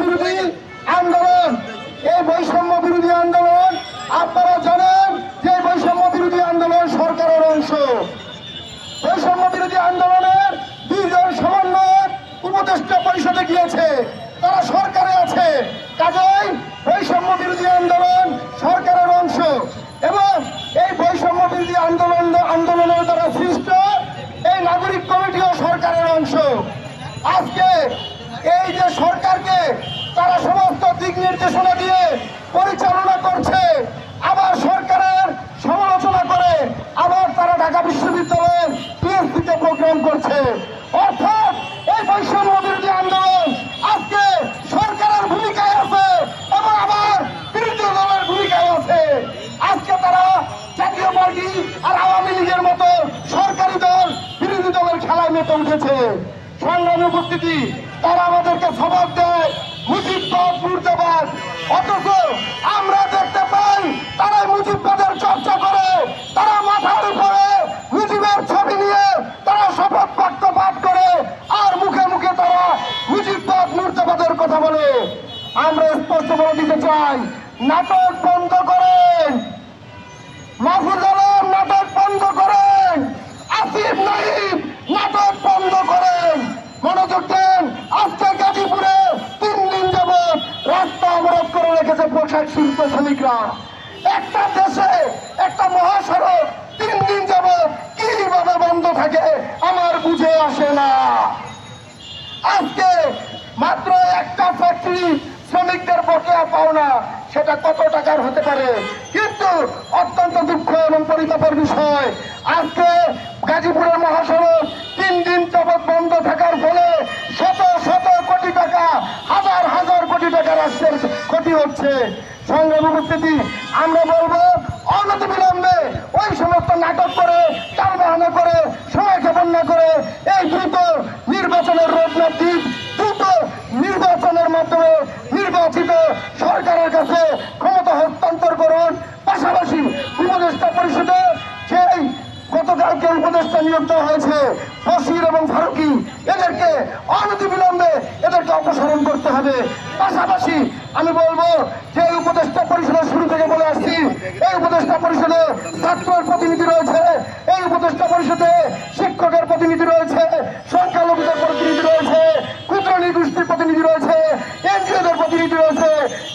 বিরোধী আন্দোলন, এই বৈষম্য বিরোধী আন্দোলন আপনারা জানেন যে বৈষম্য বিরোধী আন্দোলন সরকারের অংশ। বৈষম্য বিরোধী আন্দোলনের 2 জন সমন্বয়ক উপদেষ্টা পরিষদে গিয়েছে, তারা সরকারে আছে। কাজেই বৈষম্য বিরোধী আন্দোলন সরকারের অংশ এবং এই বৈষম্য বিরোধী আন্দোলনের দ্বারা সৃষ্ট এই নাগরিক কমিটিও সরকারের অংশ। আজকে এই যে সরকারকে তারা সমস্ত দিক নির্দেশনা দিয়ে পরিচালনা করছে, আবার সরকারের সমালোচনা করে আবার তারা ঢাকা বিশ্ববিদ্যালয়ের পিএইচডিতে প্রোগ্রাম করছে। অর্থাৎ এই বৈষম্য বিরোধী আন্দোলন আজকে সরকারের ভূমিকায় আছে এবং আবার বিরোধী দলের ভূমিকায় আছে। আজকে তারা জাতীয় পার্টি আর আওয়ামী লীগের মতো সরকারি দল বিরোধী দলের খেলায় মেতে উঠেছে। সংগ্রামী উপস্থিতি, তারা আমাদেরকে সবক দেয় মুজিববাদ মুর্দাবাদ, অথচ আমরা দেখতে পাই তারা মুজিববাদের চর্চা করে, তারা মাথার উপরে মুজিবের ছবি নিয়ে তারা শপথ বাক্য পাঠ করে আর মুখে মুখে তারা মুজিববাদ মুর্দাবাদের কথা বলে। আমরা স্পষ্ট বলে দিতে চাই, নাটক বন্ধ করেন, মাহফুজ আলম নাটক বন্ধ করেন, আসিফ নাহিদ নাটক বন্ধ করেন, মনোযোগ দেন। আজকে গাজীপুরে 3 দিন যাবৎ রাস্তা অবরোধ করে রেখেছে পোশাক শিল্প শ্রমিকরা। একটা দেশে একটা মহাসড়ক 3 দিন যাবৎ কিভাবে বন্ধ থাকে আমার বুঝে আসে না। আজকে মাত্র একটা ফ্যাক্টরি শ্রমিকদের বকেয়া পাওনা, সেটা কত টাকার হতে পারে, কিন্তু অত্যন্ত দুঃখ এবং পরিতাপের বিষয় আজকে গাজীপুরের মহাসড়ক 3 দিন যাবৎ বন্ধ থাকার ফলে শত শত কোটি টাকা, হাজার হাজার কোটি টাকা রাষ্ট্রের ক্ষতি হচ্ছে। সংগ্রামী উপস্থিতি, আমরা বলবো অনতিবিলম্বে ওই সমস্ত নাটক করে টালবাহানা করে সময় ক্ষেপণ না করে এই দ্রুত নির্বাচনের রোডম্যাপ দিন, দ্রুত নির্বাচনের মাধ্যমে নির্বাচিত সরকারের কাছে ক্ষমতা হস্তান্তর করুন। পাশাপাশি উপদেষ্টা পরিষদে সেই গতকালকে উপদেষ্টা নিয়োগ দেওয়া হয়েছে বশির এবং ফারুকি, এদেরকে অনতিবিলম্বে এদেরকে অপসারণ করতে হবে। পাশাপাশি আমি বলবো যে এই উপদেষ্টা পরিষদের শুরু থেকে বলে আসছি, এই উপদেষ্টা পরিষদে ছাত্রের প্রতিনিধি রয়েছে, এই উপদেষ্টা পরিষদে শিক্ষকের প্রতিনিধি রয়েছে, সংখ্যালঘুদের প্রতিনিধি রয়েছে, ক্ষুদ্র নৃগোষ্ঠীর প্রতিনিধি রয়েছে, এনজিওদের প্রতিনিধি রয়েছে,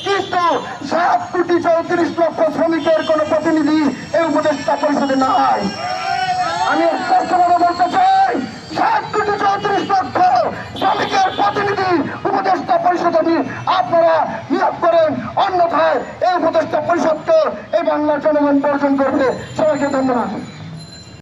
কিন্তু 7,34,00,000 শ্রমিকের কোন প্রতিনিধি এই উপদেষ্টা পরিষদে নাই। আমি স্পষ্টভাবে বলতে চাই, 7,34,00,000 শ্রমিকের প্রতিনিধি উপদেষ্টা পরিষদে আপনারা নিয়োগ করেন, অন্যথায় এই উপদেষ্টা পরিষদকে এই বাংলার জনগণ বর্জন করবে। সবাইকে ধন্যবাদ।